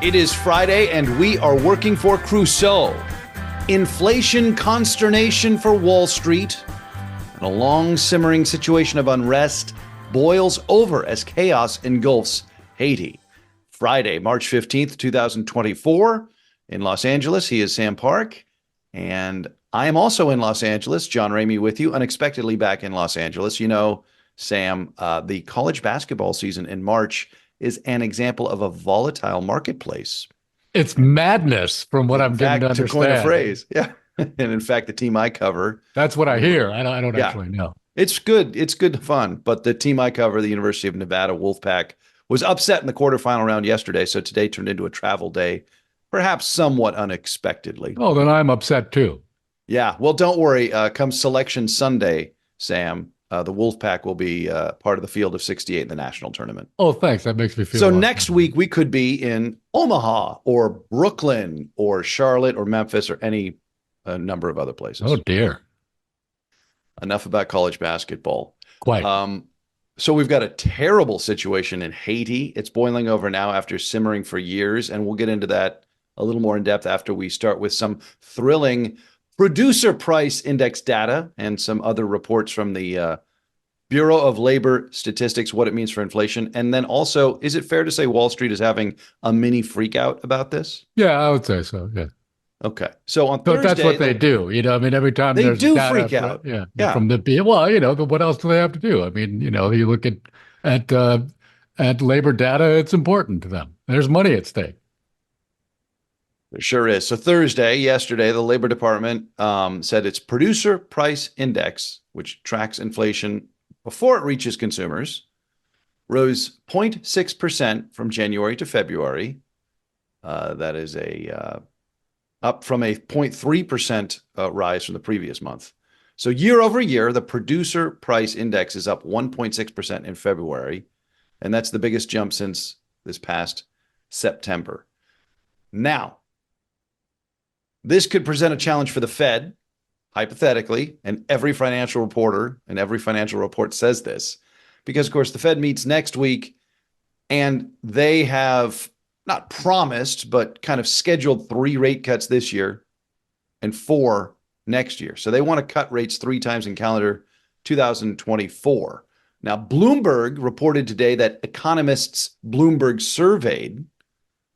It is Friday, and we are working for Crusoe. Inflation consternation for Wall Street, and a long simmering situation of unrest boils over as chaos engulfs Haiti. Friday, March 15th, 2024, in Los Angeles. He is Sam Park, and I am also in Los Angeles. John Ramey with you, unexpectedly back in Los Angeles. You know, Sam, the college basketball season in March is an example of a volatile marketplace. It's madness, from what I'm getting to understand. To coin a phrase, yeah. And in fact, the team I cover. That's what I hear. I don't actually know. It's good. It's good fun. But the team I cover, the University of Nevada Wolfpack, was upset in the quarterfinal round yesterday. So today turned into a travel day, perhaps somewhat unexpectedly. Oh, then I'm upset too. Yeah. Well, don't worry. Come Selection Sunday, Sam, the Wolfpack will be part of the field of 68 in the national tournament. Oh, thanks. That makes me feel so next week we could be in Omaha or Brooklyn or Charlotte or Memphis or any number of other places. Oh, dear. Enough about college basketball. Quite. So we've got a terrible situation in Haiti. It's boiling over now after simmering for years, and we'll get into that a little more in depth after we start with some thrilling producer price index data and some other reports from the Bureau of Labor Statistics, what it means for inflation. And then also, is it fair to say Wall Street is having a mini freak out about this? Yeah, I would say so. Yeah. Okay. So on Thursday, that's what they do. You know, I mean, every time they there's do data freak out. Yeah. From the, well, you know, what else do they have to do? I mean, you know, you look at labor data, it's important to them. There's money at stake. There sure is. So yesterday, the Labor Department said its producer price index, which tracks inflation before it reaches consumers, rose 0.6% from January to February. That is up from a 0.3% rise from the previous month. So year over year, the producer price index is up 1.6% in February, and that's the biggest jump since this past September. Now, this could present a challenge for the Fed, hypothetically, and every financial reporter and every financial report says this, because, of course, the Fed meets next week, and they have not promised, but kind of scheduled 3 rate cuts this year and 4 next year. So they want to cut rates 3 times in calendar 2024. Now, Bloomberg reported today that economists Bloomberg surveyed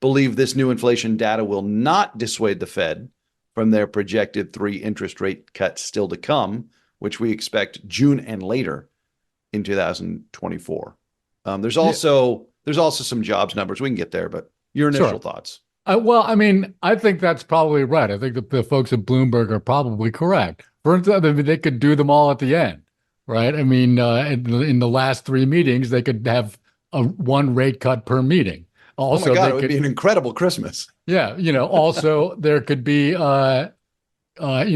believe this new inflation data will not dissuade the Fed from their projected 3 interest rate cuts still to come, which we expect June and later in 2024. There's also some jobs numbers. We can get there, but your initial thoughts. Well, I mean, I think that's probably right. I think that the folks at Bloomberg are probably correct. For instance, I mean, they could do them all at the end, right? I mean, in the last 3 meetings, they could have 1 rate cut per meeting. Also, oh my God, it would be an incredible Christmas. Yeah, you know, also there could be, you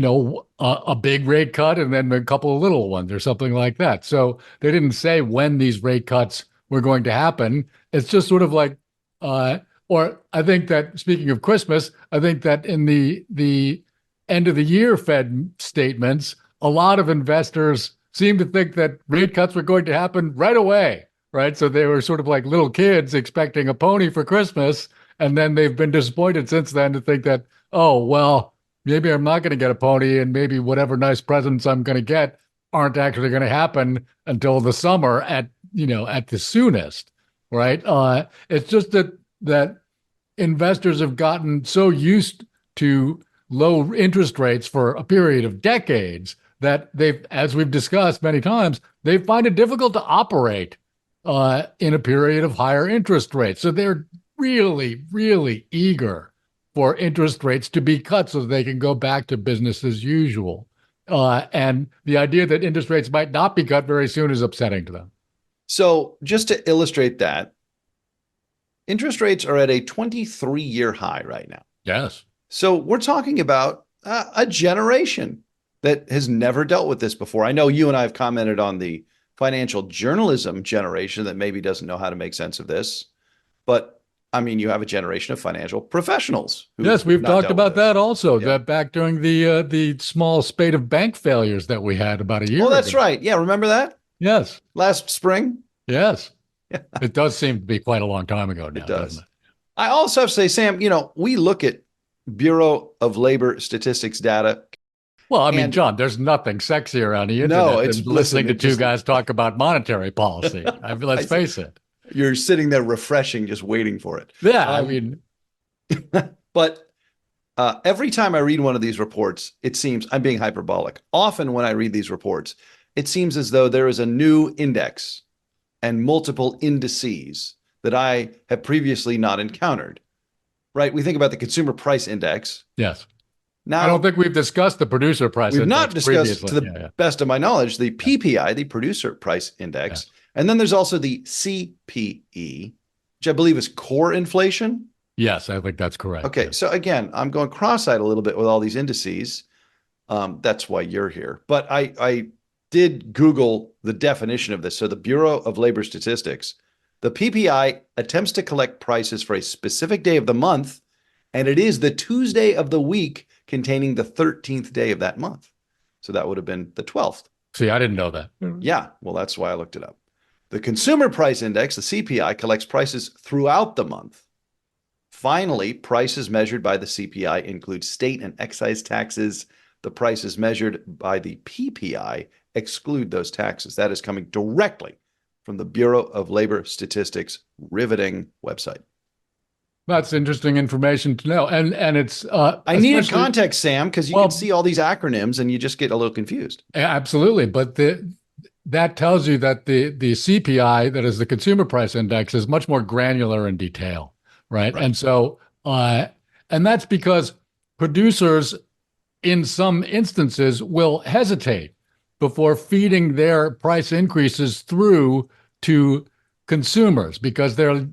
know, a big rate cut and then a couple of little ones or something like that. So they didn't say when these rate cuts were going to happen. It's just sort of like, or I think that, speaking of Christmas, I think that in the end of the year Fed statements, a lot of investors seem to think that rate cuts were going to happen right away. Right. So they were sort of like little kids expecting a pony for Christmas. And then they've been disappointed since then to think that, oh, well, maybe I'm not going to get a pony, and maybe whatever nice presents I'm going to get aren't actually going to happen until the summer at the soonest. Right. It's just that investors have gotten so used to low interest rates for a period of decades that they've, as we've discussed many times, they find it difficult to operate in a period of higher interest rates. So they're really, really eager for interest rates to be cut so they can go back to business as usual. And the idea that interest rates might not be cut very soon is upsetting to them. So just to illustrate that, interest rates are at a 23-year high right now. Yes. So we're talking about a generation that has never dealt with this before. I know you and I have commented on the financial journalism generation that maybe doesn't know how to make sense of this. But I mean, you have a generation of financial professionals. Yes, we've talked about that also, that back during the small spate of bank failures that we had about a year ago. Oh, that's right. Yeah, remember that? Yes. Last spring? Yes. It does seem to be quite a long time ago now. It does. I also have to say, Sam, we look at Bureau of Labor Statistics data, Well, I mean, and John, there's nothing sexier on the no, internet it's than listen, listening to it two just guys talk about monetary policy. I Let's see, face it. you're sitting there refreshing, just waiting for it. Yeah, I Um, mean, but every time I read one of these reports, it seems I'm being hyperbolic. Often when I read these reports, it seems as though there is a new index and multiple indices that I have previously not encountered. Right? We think about the consumer price index. yes. I don't Now, think we've discussed the producer price we've not index discussed, to previously. the Yeah, best of my knowledge, the yeah, PPI, the producer price yeah. index. And then there's also the CPE, which I believe is core inflation. Yes, I think that's correct. Okay, Yes. so again, I'm going cross-eyed a little bit with all these indices. That's why you're here. But I did Google the definition of this. So the Bureau of Labor Statistics, the PPI attempts to collect prices for a specific day of the month, and it is the Tuesday of the week containing the 13th day of that month. So that would have been the 12th. See, I didn't know that. Yeah, well, that's why I looked it up. The Consumer Price Index, the CPI, collects prices throughout the month. Finally, prices measured by the CPI include state and excise taxes. The prices measured by the PPI exclude those taxes. That is coming directly from the Bureau of Labor Statistics riveting website. That's interesting information to know. And it's I needed especially, context, Sam, because you can well, see all these acronyms and you just get a little confused. absolutely. But that tells you that the CPI, that is the consumer price index, is much more granular in detail, right? Right. And so, and that's because producers, in some instances, will hesitate before feeding their price increases through to consumers because they're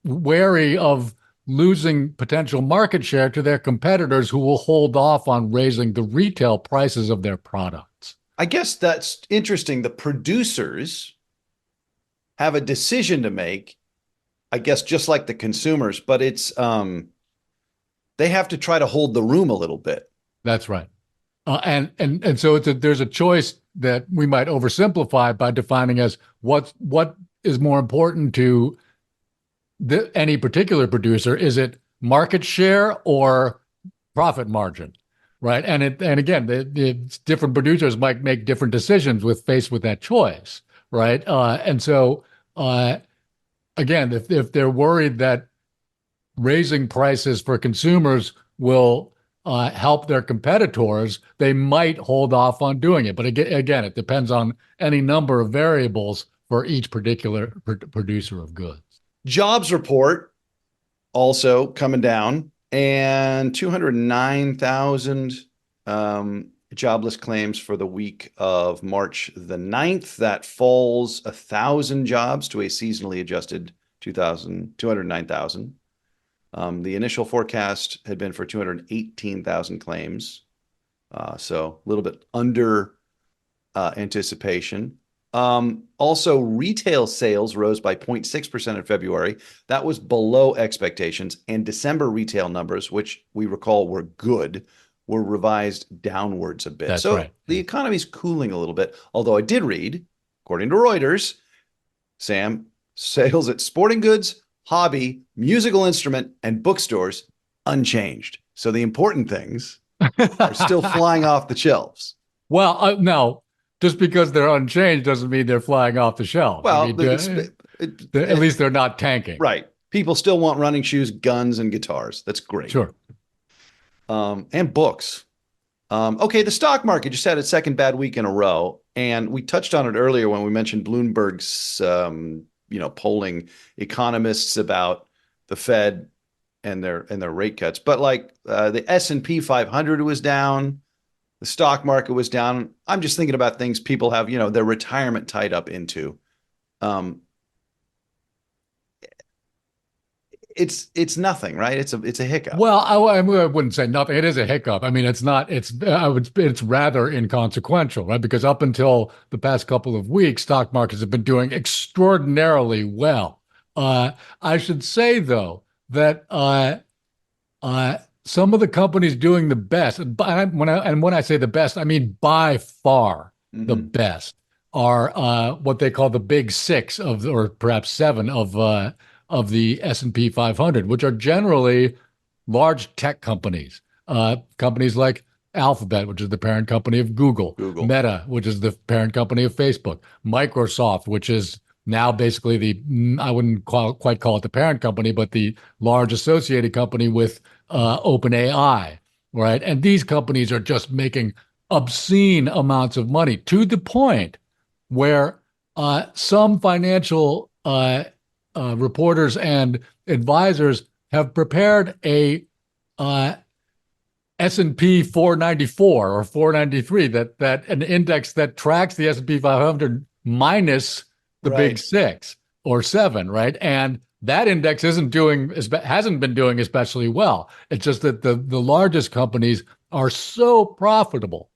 wary of losing potential market share to their competitors who will hold off on raising the retail prices of their products. I guess that's interesting. The producers have a decision to make, I guess, just like the consumers, but it's they have to try to hold the room a little bit. That's right. And so there's a choice that we might oversimplify by defining as what is more important to any particular producer. Is it market share or profit margin, right? And again, the different producers might make different decisions with faced with that choice, right? And so again, if they're worried that raising prices for consumers will help their competitors, they might hold off on doing it. But again, it depends on any number of variables for each particular producer of goods. Jobs report also coming down, and 209,000 jobless claims for the week of March the 9th. That falls 1,000 jobs to a seasonally adjusted 209,000. The initial forecast had been for 218,000 claims, so a little bit under anticipation. Also, retail sales rose by 0.6% in February. That was below expectations. And December retail numbers, which we recall were good, were revised downwards a bit. That's so right. the economy's cooling a little bit. Although I did read, according to Reuters, Sam, sales at sporting goods, hobby, musical instrument, and bookstores unchanged. So the important things are still flying off the shelves. Well, no, just because they're unchanged doesn't mean they're flying off the shelves. I Well, mean, at least they're not tanking. right. People still want running shoes, guns, and guitars. That's great. Sure. And books. Okay, the stock market just had its second bad week in a row, and we touched on it earlier when we mentioned Bloomberg's, polling economists about the Fed and their rate cuts. But like the S&P 500 was down, the stock market was down. I'm just thinking about things people have, their retirement tied up into. Um, it's nothing, right? It's a hiccup. Well, I wouldn't say nothing. It is a hiccup. I mean, it's not. It's rather inconsequential, right? Because up until the past couple of weeks, stock markets have been doing extraordinarily well. I should say though that some of the companies doing the best, and when I say the best, I mean by far the best, are what they call the big six of, or perhaps seven of of the S&P 500, which are generally large tech companies, companies like Alphabet, which is the parent company of Google, Google. Meta, which is the parent company of Facebook, Microsoft, which is now basically I wouldn't quite call it the parent company, but the large associated company with OpenAI, right? And these companies are just making obscene amounts of money to the point where some financial reporters and advisors have prepared a S&P 494 or 493, that an index that tracks the S&P 500 minus the big six or seven, right? And that index hasn't been doing especially well. It's just that the largest companies are so profitable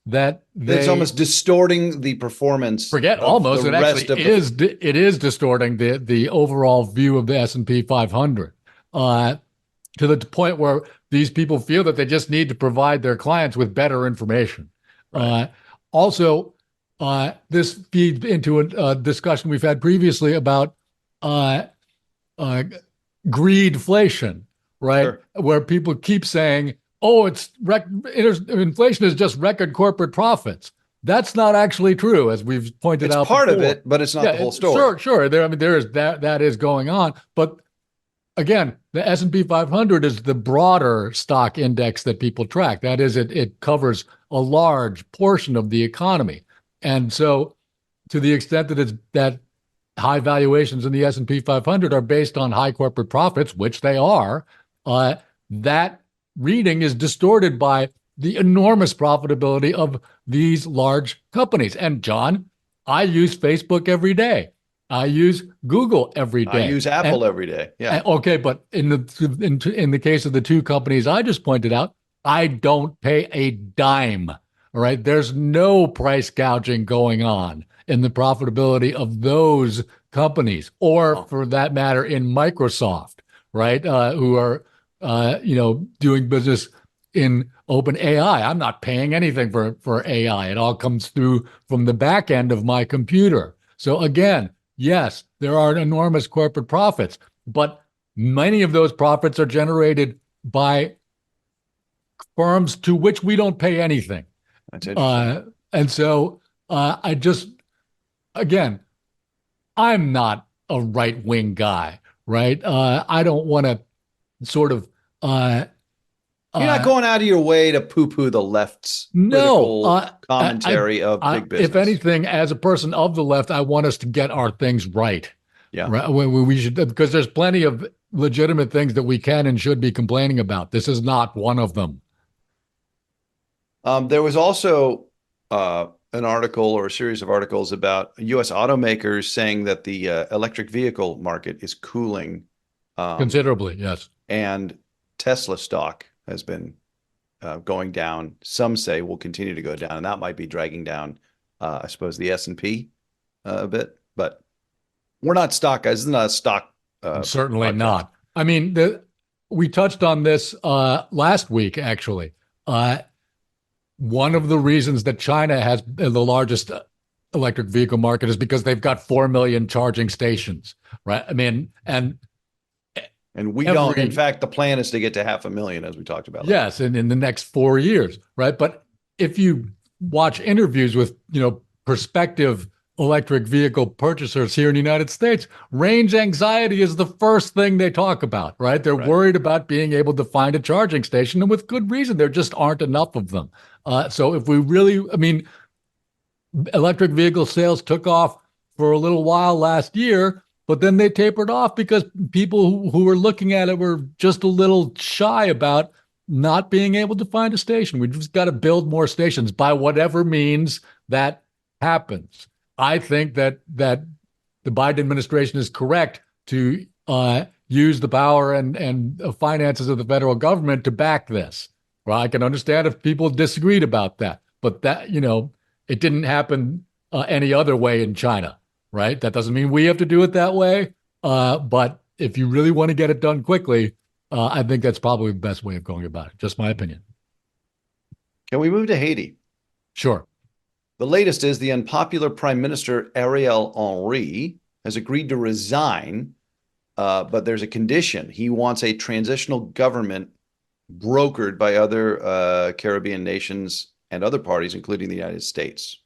that it's almost distorting the performance. Forget almost. It actually is. It is distorting the overall view of the S&P 500 to the point where these people feel that they just need to provide their clients with better information. Right. Also, this feeds into a discussion we've had previously about greedflation, right? Sure. Where people keep saying, "Oh, inflation is just record corporate profits." That's not actually true, as we've pointed out. It's part before. of it, but it's not the whole story. Sure. There is that is going on, but again, the S&P 500 is the broader stock index that people track. That is, it covers a large portion of the economy, and so to the extent that high valuations in the S&P 500 are based on high corporate profits, which they are, that reading is distorted by the enormous profitability of these large companies. And John, I use Facebook every day. I use Google every day. I use Apple every day. Yeah. Okay, but in the case of the two companies I just pointed out, I don't pay a dime. All right, there's no price gouging going on in the profitability of those companies, or for that matter, in Microsoft, right? Who are doing business in OpenAI. I'm not paying anything for AI. It all comes through from the back end of my computer. So again, yes, there are enormous corporate profits, but many of those profits are generated by firms to which we don't pay anything. That's interesting. And so again, I'm not a right-wing guy, right? I don't want to sort of you're not going out of your way to poo-poo the left's critical commentary of big business. If anything, as a person of the left, I want us to get our things right. Yeah. Right. We should, because there's plenty of legitimate things that we can and should be complaining about. This is not one of them. There was also an article or a series of articles about U.S. automakers saying that the electric vehicle market is cooling considerably. Yes. And Tesla stock has been going down. Some say will continue to go down, and that might be dragging down, I suppose, the S&P a bit. But we're not stock guys. This is not a stock. Certainly not. I mean, we touched on this last week, actually. One of the reasons that China has the largest electric vehicle market is because they've got 4 million charging stations, right? I mean, and we don't. In fact, the plan is to get to 500,000, as we talked about. Yes, and in the next 4 years, right? But if you watch interviews with, prospective electric vehicle purchasers here in the United States, range anxiety is the first thing they talk about, right? They're worried about being able to find a charging station, and with good reason. There just aren't enough of them. So if we really, electric vehicle sales took off for a little while last year, but then they tapered off because people who were looking at it were just a little shy about not being able to find a station. We've just got to build more stations by whatever means that happens. I think that the Biden administration is correct to use the power and finances of the federal government to back this. Well, I can understand if people disagreed about that, but that, it didn't happen any other way in China, right? That doesn't mean we have to do it that way. But if you really want to get it done quickly, I think that's probably the best way of going about it. Just my opinion. Can we move to Haiti? Sure. The latest is the unpopular Prime Minister Ariel Henry has agreed to resign but there's a condition. He wants a transitional government brokered by other Caribbean nations and other parties, including the United States.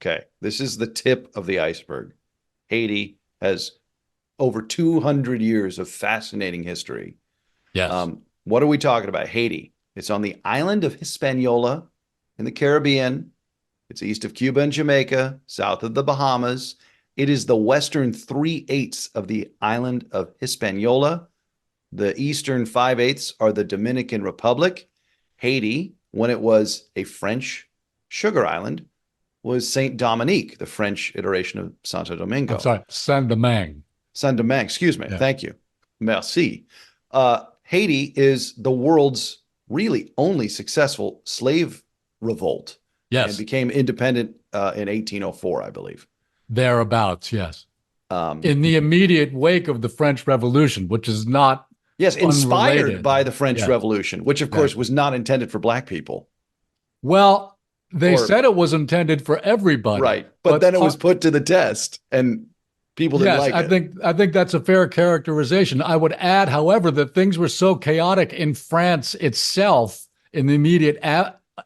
Okay, this is the tip of the iceberg. Haiti has over 200 years of fascinating history. Yes. What are we talking about? Haiti. It's on the island of Hispaniola in the Caribbean. It's east of Cuba and Jamaica, south of the Bahamas. It is the western 3/8 of the island of Hispaniola. The eastern 5/8 are the Dominican Republic. Haiti, when it was a French sugar island, was Saint Dominique, the French iteration of Santo Domingo. I'm sorry, Saint-Domingue. Saint-Domingue, excuse me. Yeah. Thank you. Merci. Haiti is the world's really only successful slave revolt and Yes. became independent in 1804, I believe. Thereabouts, yes. Um, In the immediate wake of the French Revolution, which is not yes, inspired unrelated. by the French Yeah. Revolution, which of course was not intended for black people. Well, they Or- said it was intended for everybody. Right. But then it was put to the test and people didn't like it. I think that's a fair characterization. I would add, however, that things were so chaotic in France itself in the immediate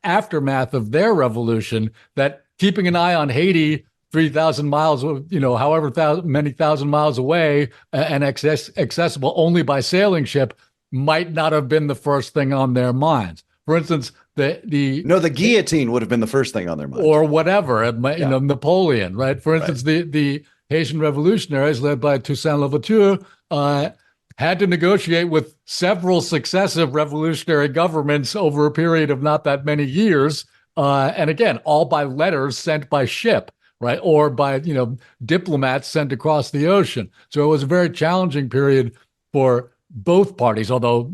aftermath of their revolution that keeping an eye on Haiti 3,000 miles, however many thousand miles away and accessible only by sailing ship might not have been the first thing on their minds. For instance, the guillotine would have been the first thing on their mind. Or whatever, Napoleon, right? For instance, Right. the Haitian revolutionaries led by Toussaint Louverture had to negotiate with several successive revolutionary governments over a period of not that many years. And again, all by letters sent by ship, right? Or by, diplomats sent across the ocean. So it was a very challenging period for both parties, although,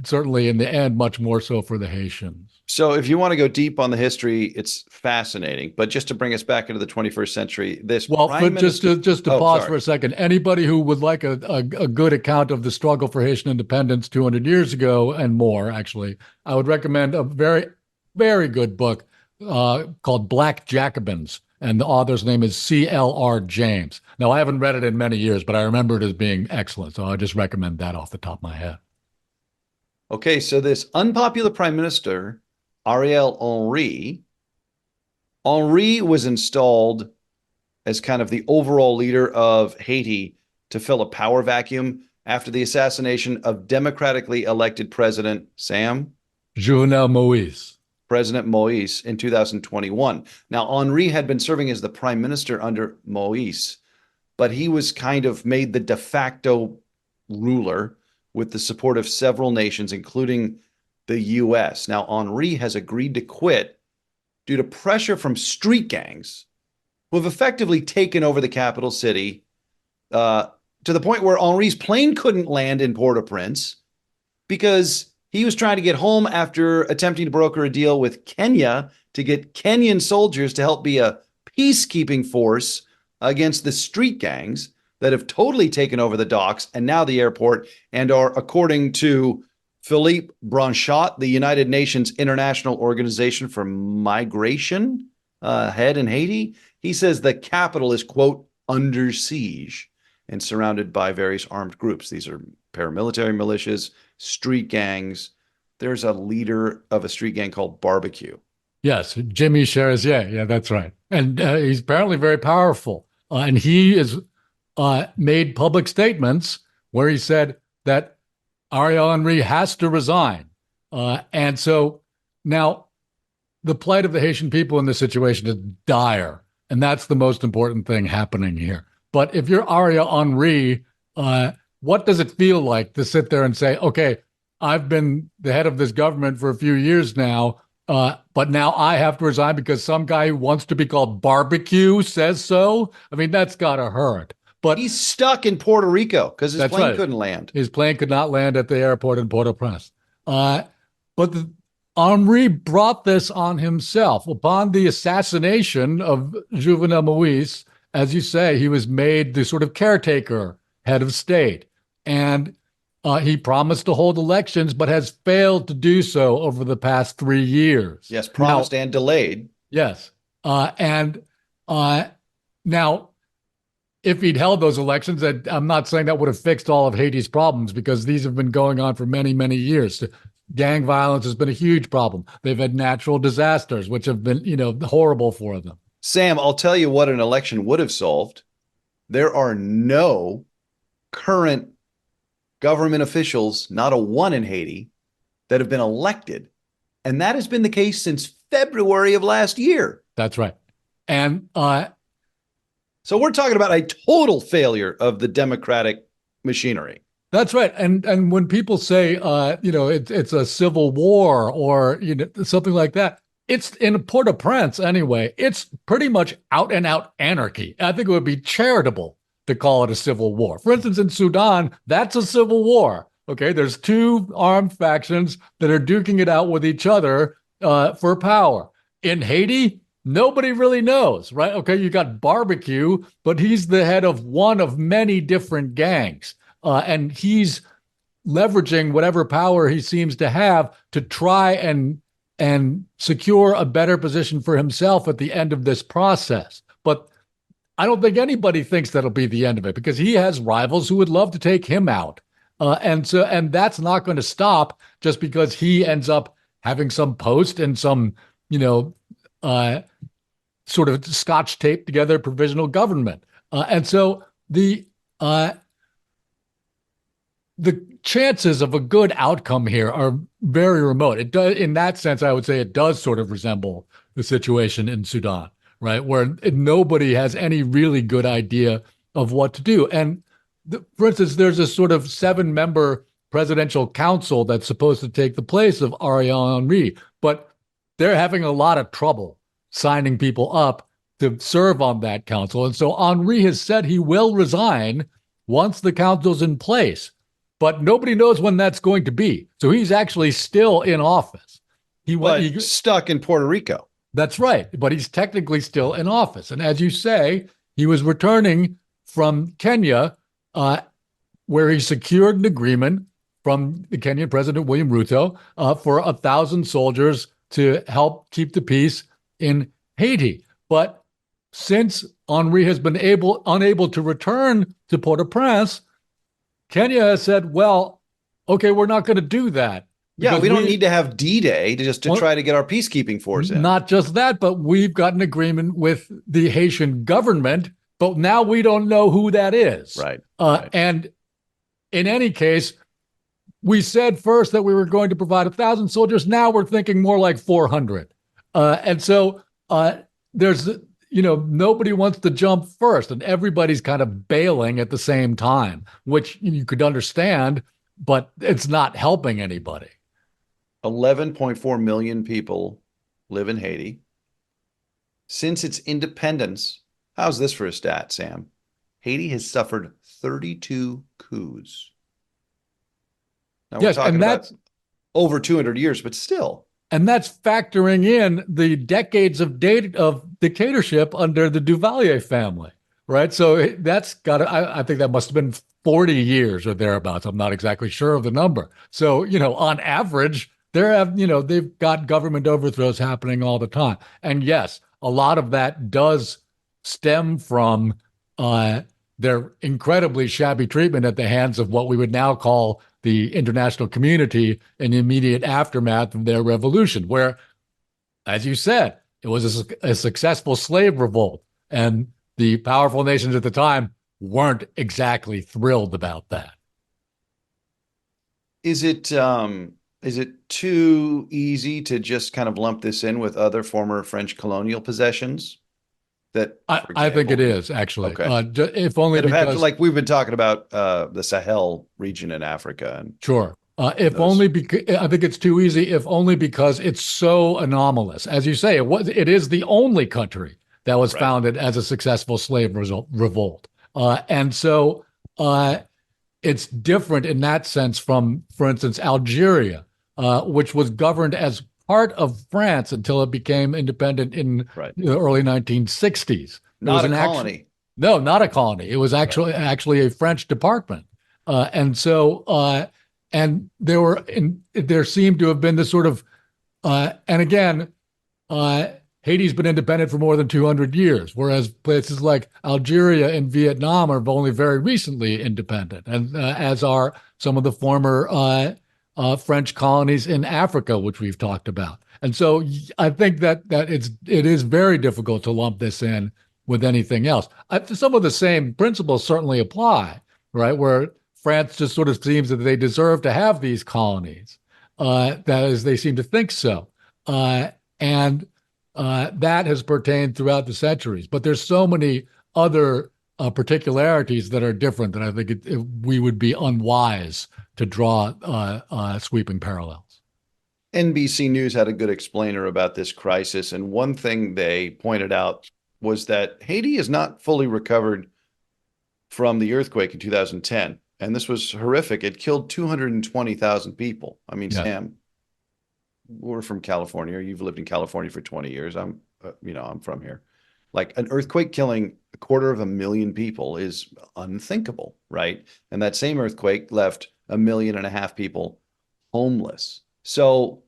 certainly in the end, much more so for the Haitians. So if you want to go deep on the history, it's fascinating. But just to bring us back into the 21st century, this prime minister... just to pause for a second, anybody who would like a good account of the struggle for Haitian independence 200 years ago and more, actually, I would recommend a very, very good book called Black Jacobins. And the author's name is C.L.R. James. Now, I haven't read it in many years, but I remember it as being excellent. So I just recommend that off the top of my head. Okay, so this unpopular prime minister, Ariel Henry was installed as kind of the overall leader of Haiti to fill a power vacuum after the assassination of democratically elected President Jovenel Moïse. President Moïse in 2021. Now, Henry had been serving as the prime minister under Moïse, but he was kind of made the de facto ruler with the support of several nations, including the U.S. Now, Henry has agreed to quit due to pressure from street gangs who have effectively taken over the capital city to the point where Henry's plane couldn't land in Port-au-Prince because he was trying to get home after attempting to broker a deal with Kenya to get Kenyan soldiers to help be a peacekeeping force against the street gangs that have totally taken over the docks and now the airport and are, according to Philippe Branchat, the United Nations International Organization for Migration head in Haiti, he says the capital is, quote, under siege and surrounded by various armed groups. These are paramilitary militias, street gangs. There's a leader of a street gang called Barbecue. Yes, Jimmy Cherizier. Yeah, that's right. And he's apparently very powerful. And he has made public statements where he said that Ariel Henry has to resign. And so now the plight of the Haitian people in this situation is dire. And that's the most important thing happening here. But if you're Ariel Henry, what does it feel like to sit there and say, okay, I've been the head of this government for a few years now, but now I have to resign because some guy who wants to be called Barbecue says so? I mean, that's got to hurt. But he's stuck in Puerto Rico because his plane right. couldn't land. His plane could not land at the airport in Port-au-Prince. Henry brought this on himself. Upon the assassination of Jovenel Moïse, as you say, he was made the sort of caretaker head of state. And he promised to hold elections, but has failed to do so over the past 3 years. Yes, promised and delayed. Yes. Now, if he'd held those elections, I'm not saying that would have fixed all of Haiti's problems, because these have been going on for many, many years. Gang violence has been a huge problem. They've had natural disasters, which have been, horrible for them. Sam, I'll tell you what an election would have solved. There are no current government officials, not a one in Haiti, that have been elected. And that has been the case since February of last year. That's right. And so we're talking about a total failure of the democratic machinery. that's right. And when people say, it's a civil war, or something like that, it's in Port-au-Prince anyway. It's pretty much out and out anarchy. I think it would be charitable to call it a civil war. For instance, in Sudan, that's a civil war. Okay, there's two armed factions that are duking it out with each other for power. In Haiti, nobody really knows, right? Okay, you got Barbecue, but he's the head of one of many different gangs. And he's leveraging whatever power he seems to have to try and secure a better position for himself at the end of this process. But I don't think anybody thinks that'll be the end of it, because he has rivals who would love to take him out. And that's not going to stop just because he ends up having some post in some, sort of scotch taped together provisional government. And so the chances of a good outcome here are very remote. It does, in that sense, I would say it does sort of resemble the situation in Sudan, right? Where nobody has any really good idea of what to do. And for instance, there's a sort of 7-member presidential council that's supposed to take the place of Ariel Henry, but they're having a lot of trouble signing people up to serve on that council. And so Henry has said he will resign once the council's in place, but nobody knows when that's going to be. So he's actually still in office. He's stuck in Puerto Rico. That's right. But he's technically still in office. And as you say, he was returning from Kenya, where he secured an agreement from the Kenyan President William Ruto for 1,000 soldiers to help keep the peace in Haiti. But since Henry has been unable to return to Port-au-Prince, Kenya has said, well, okay, we're not going to do that. Yeah, we don't need to have D-Day to try to get our peacekeeping force in. Not just that, but we've got an agreement with the Haitian government, but now we don't know who that is. Right. And in any case, we said first that we were going to provide 1,000 soldiers. Now we're thinking more like 400. And so there's, nobody wants to jump first, and everybody's kind of bailing at the same time, which you could understand, but it's not helping anybody. 11.4 million people live in Haiti. Since its independence, how's this for a stat, Sam? Haiti has suffered 32 coups. Now we're talking about over 200 years, but still. And that's factoring in the decades of dictatorship under the Duvalier family, right? So that's got I think that must have been 40 years or thereabouts. I'm not exactly sure of the number. So, on average, they've got government overthrows happening all the time. And yes, a lot of that does stem from their incredibly shabby treatment at the hands of what we would now call the international community in the immediate aftermath of their revolution, where, as you said, it was a successful slave revolt. And the powerful nations at the time weren't exactly thrilled about that. Is it too easy to just kind of lump this in with other former French colonial possessions? I think it is, actually. Okay. If only because, like we've been talking about the Sahel region in Africa. And sure. Only because I think it's too easy, if only because it's so anomalous. As you say, it is the only country that was founded as a successful slave revolt. And so it's different in that sense from, for instance, Algeria, which was governed as part of France until it became independent in the early 1960s. Not a colony. No, not a colony. It was actually a French department. And so, and there seemed to have been this sort of, and again, Haiti's been independent for more than 200 years, whereas places like Algeria and Vietnam are only very recently independent, and as are some of the former French colonies in Africa, which we've talked about. And so I think that it is very difficult to lump this in with anything else. Some of the same principles certainly apply, right? Where France just sort of seems that they deserve to have these colonies. That is, they seem to think so. And that has pertained throughout the centuries. But there's so many other particularities that are different that I think we would be unwise to draw sweeping parallels. NBC News had a good explainer about this crisis. And one thing they pointed out was that Haiti is not fully recovered from the earthquake in 2010. And this was horrific. It killed 220,000 people. I mean, Yes, Sam, we're from California. You've lived in California for 20 years. I'm from here. Like an earthquake killing 250,000 people is unthinkable, right? And that same earthquake left 1.5 million people homeless. So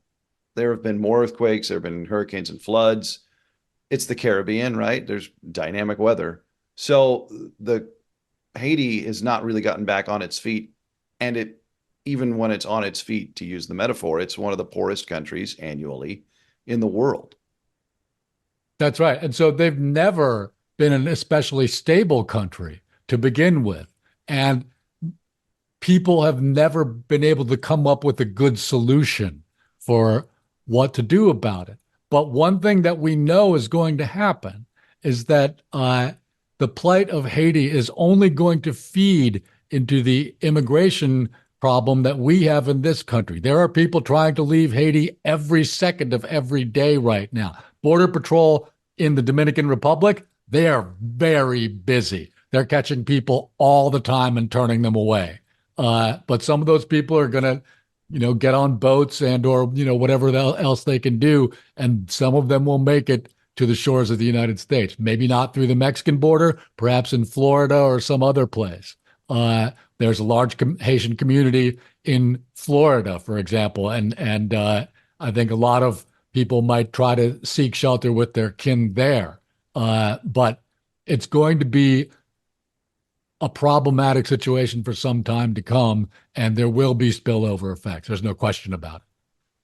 there have been more earthquakes, there have been hurricanes and floods. It's the Caribbean, right? There's dynamic weather. So the Haiti has not really gotten back on its feet. And even when it's on its feet, to use the metaphor, it's one of the poorest countries annually in the world. that's right. And so they've never been an especially stable country to begin with. And people have never been able to come up with a good solution for what to do about it. But one thing that we know is going to happen is that the plight of Haiti is only going to feed into the immigration problem that we have in this country. There are people trying to leave Haiti every second of every day right now. Border Patrol in the Dominican Republic, they are very busy. They're catching people all the time and turning them away. But some of those people are going to, get on boats and or whatever else they can do, and some of them will make it to the shores of the United States. Maybe not through the Mexican border, perhaps in Florida or some other place. There's a large Haitian community in Florida, for example, and I think a lot of people might try to seek shelter with their kin there. But it's going to be a problematic situation for some time to come, and there will be spillover effects. There's no question about it.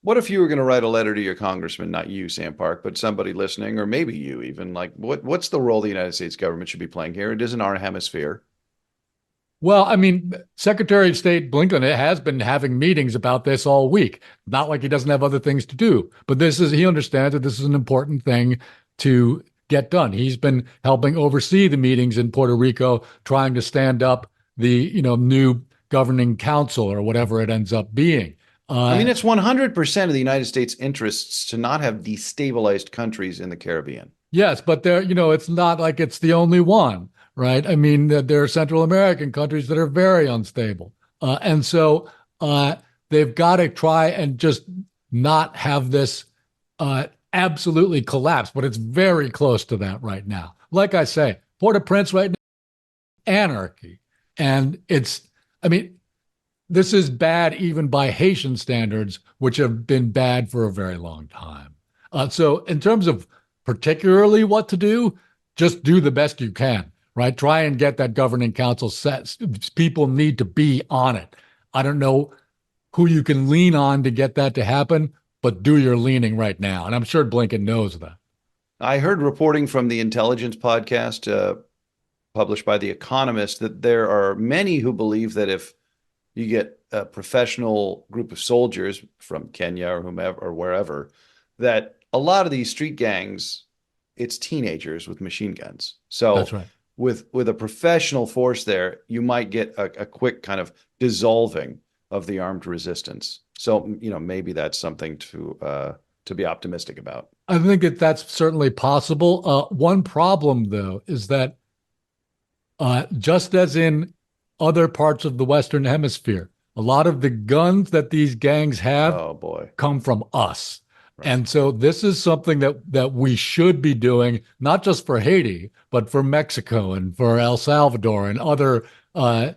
What if you were going to write a letter to your congressman, not you, Sam Park, but somebody listening, or maybe you even, like, what's the role the United States government should be playing here? It is in our hemisphere. Well, I mean, Secretary of State Blinken has been having meetings about this all week. Not like he doesn't have other things to do, but he understands that this is an important thing to get done. He's been helping oversee the meetings in Puerto Rico, trying to stand up the, new governing council or whatever it ends up being. I mean, it's 100% of the United States interests to not have destabilized countries in the Caribbean. Yes, but it's not like it's the only one, right? I mean, there are Central American countries that are very unstable. And so they've got to try and just not have this absolutely collapse, but it's very close to that right now. Like I say, Port-au-Prince right now, anarchy. And I mean, this is bad even by Haitian standards, which have been bad for a very long time. So in terms of particularly what to do, just do the best you can, right? Try and get that governing council set. People need to be on it. I don't know who you can lean on to get that to happen, but do your leaning right now. And I'm sure Blinken knows that. I heard reporting from the intelligence podcast published by The Economist that there are many who believe that if you get a professional group of soldiers from Kenya or whomever or wherever, that a lot of these street gangs, it's teenagers with machine guns. That's So right. with a professional force there, you might get a quick kind of dissolving of the armed resistance. So, maybe that's something to be optimistic about. I think that's certainly possible. One problem, though, is that just as in other parts of the Western Hemisphere, a lot of the guns that these gangs have Oh boy. come from us. Right. And so this is something that we should be doing, not just for Haiti, but for Mexico and for El Salvador and other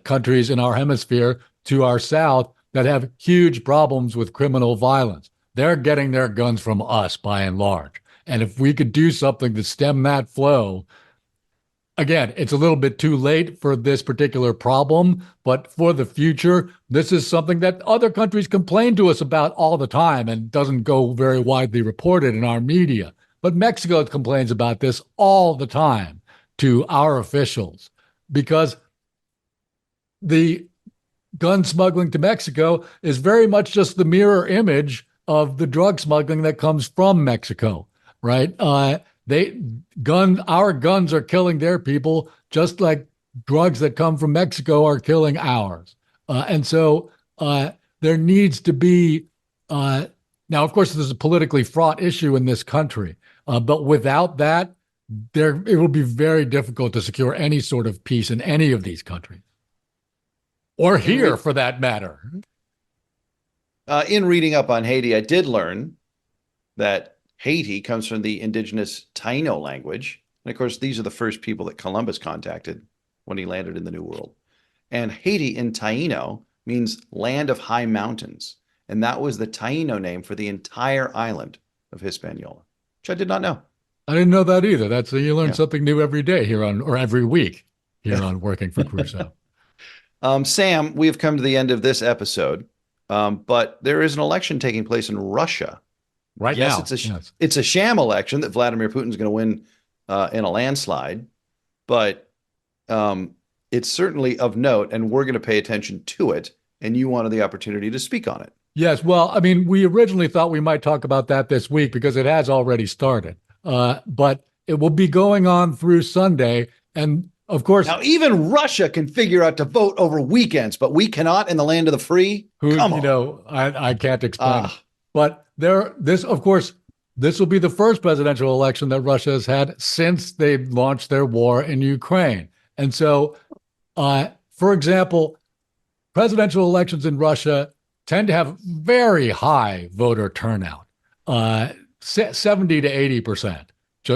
countries in our hemisphere to our south that have huge problems with criminal violence. They're getting their guns from us by and large. And if we could do something to stem that flow, again, it's a little bit too late for this particular problem, but for the future, this is something that other countries complain to us about all the time and doesn't go very widely reported in our media. But Mexico complains about this all the time to our officials because the gun smuggling to Mexico is very much just the mirror image of the drug smuggling that comes from Mexico, right? Our guns are killing their people just like drugs that come from Mexico are killing ours. And so there needs to be, now, of course, this is a politically fraught issue in this country, but without that, it will be very difficult to secure any sort of peace in any of these countries. Or here, for that matter. In reading up on Haiti, I did learn that Haiti comes from the indigenous Taino language. And of course, these are the first people that Columbus contacted when he landed in the New World. And Haiti in Taino means land of high mountains. And that was the Taino name for the entire island of Hispaniola, which I did not know. I didn't know that either. You learn something new every day here or every week here on Working for Crusoe. Sam, we have come to the end of this episode, but there is an election taking place in Russia right now. It's a sham election that Vladimir Putin's going to win in a landslide, but it's certainly of note, and we're going to pay attention to it. And you wanted the opportunity to speak on it. Yes, well, I mean, we originally thought we might talk about that this week because it has already started, but it will be going on through Sunday, and of course, now even Russia can figure out to vote over weekends, but we cannot in the land of the free. Come on. I can't explain it. But this will be the first presidential election that Russia has had since they launched their war in Ukraine. And so, for example, presidential elections in Russia tend to have very high voter turnout, 70 to 80%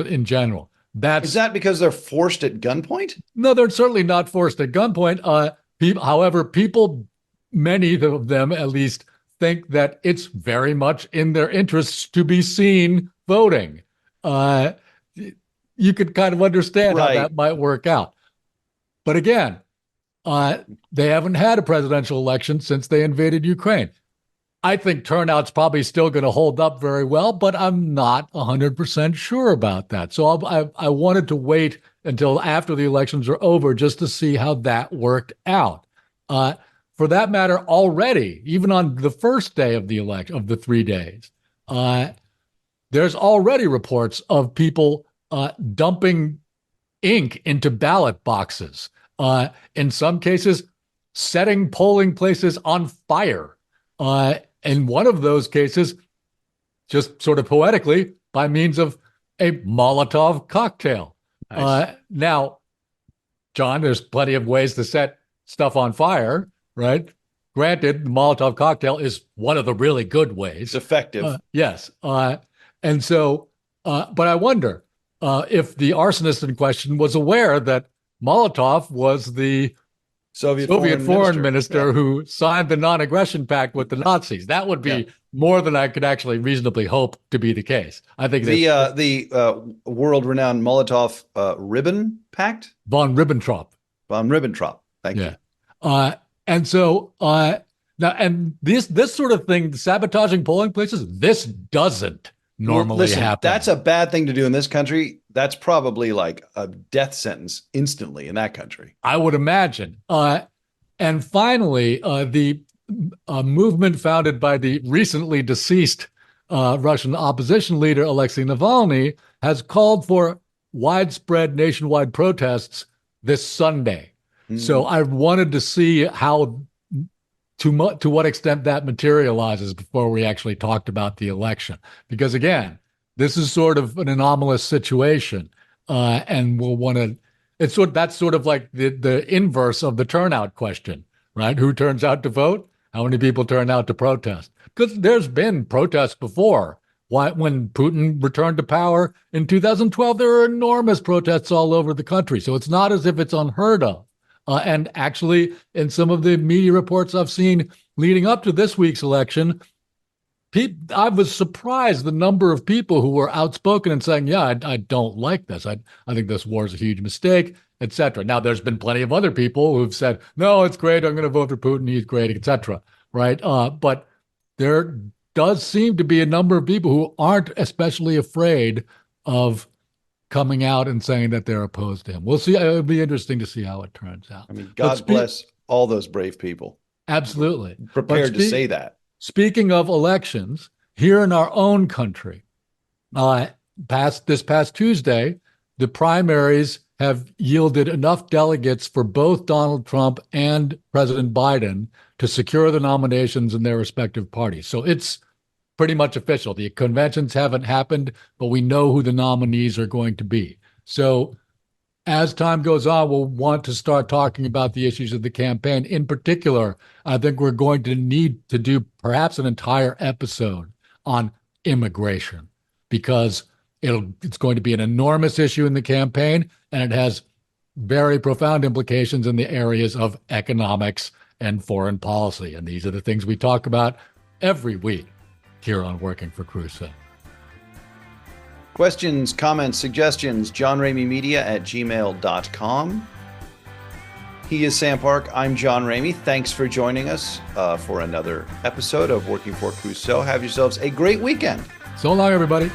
in general. Is that because they're forced at gunpoint? No, they're certainly not forced at gunpoint. However, many of them at least, think that it's very much in their interests to be seen voting. You could kind of understand how that might work out. But again, they haven't had a presidential election since they invaded Ukraine. I think turnout's probably still going to hold up very well, but I'm not 100% sure about that. So I wanted to wait until after the elections are over just to see how that worked out. For that matter, already, even on the first day of the election, of the 3 days, there's already reports of people dumping ink into ballot boxes. In some cases, setting polling places on fire. In one of those cases, just sort of poetically, by means of a Molotov cocktail. Nice. Now, John, there's plenty of ways to set stuff on fire, right? Granted, the Molotov cocktail is one of the really good ways. It's effective. Yes. And so, but I wonder if the arsonist in question was aware that Molotov was the Soviet foreign minister who signed the non-aggression pact with the Nazis. That would be more than I could actually reasonably hope to be the case. I think the world-renowned Molotov ribbon pact? Von Ribbentrop. Von Ribbentrop. Thank you. And so now, and this sort of thing, sabotaging polling places, this doesn't normally happen. That's a bad thing to do in this country. That's probably like a death sentence instantly in that country, I would imagine. And finally, the movement founded by the recently deceased Russian opposition leader, Alexei Navalny, has called for widespread nationwide protests this Sunday. So I wanted to see how, to what extent that materializes before we actually talked about the election. Because again, this is sort of an anomalous situation, and we'll want to. That's sort of like the inverse of the turnout question, right? Who turns out to vote? How many people turn out to protest? Because there's been protests before. When Putin returned to power in 2012, there were enormous protests all over the country. So it's not as if it's unheard of. And actually, in some of the media reports I've seen leading up to this week's election, I was surprised the number of people who were outspoken and saying, yeah, I don't like this. I think this war is a huge mistake, etc. Now, there's been plenty of other people who've said, no, it's great. I'm going to vote for Putin. He's great, etc. Right. But there does seem to be a number of people who aren't especially afraid of coming out and saying that they're opposed to him. We'll see. It'll be interesting to see how it turns out. I mean, God bless all those brave people. Absolutely. Prepared to say that. Speaking of elections, here in our own country, this past Tuesday, the primaries have yielded enough delegates for both Donald Trump and President Biden to secure the nominations in their respective parties. So it's pretty much official. The conventions haven't happened, but we know who the nominees are going to be. So as time goes on, we'll want to start talking about the issues of the campaign. In particular, I think we're going to need to do perhaps an entire episode on immigration, because it's going to be an enormous issue in the campaign, and it has very profound implications in the areas of economics and foreign policy. And these are the things we talk about every week here on Working for Crusoe. Questions, comments, suggestions, johnrameymedia@gmail.com. He is Sam Park. I'm John Ramey. Thanks for joining us for another episode of Working for Crusoe. Have yourselves a great weekend. So long, everybody.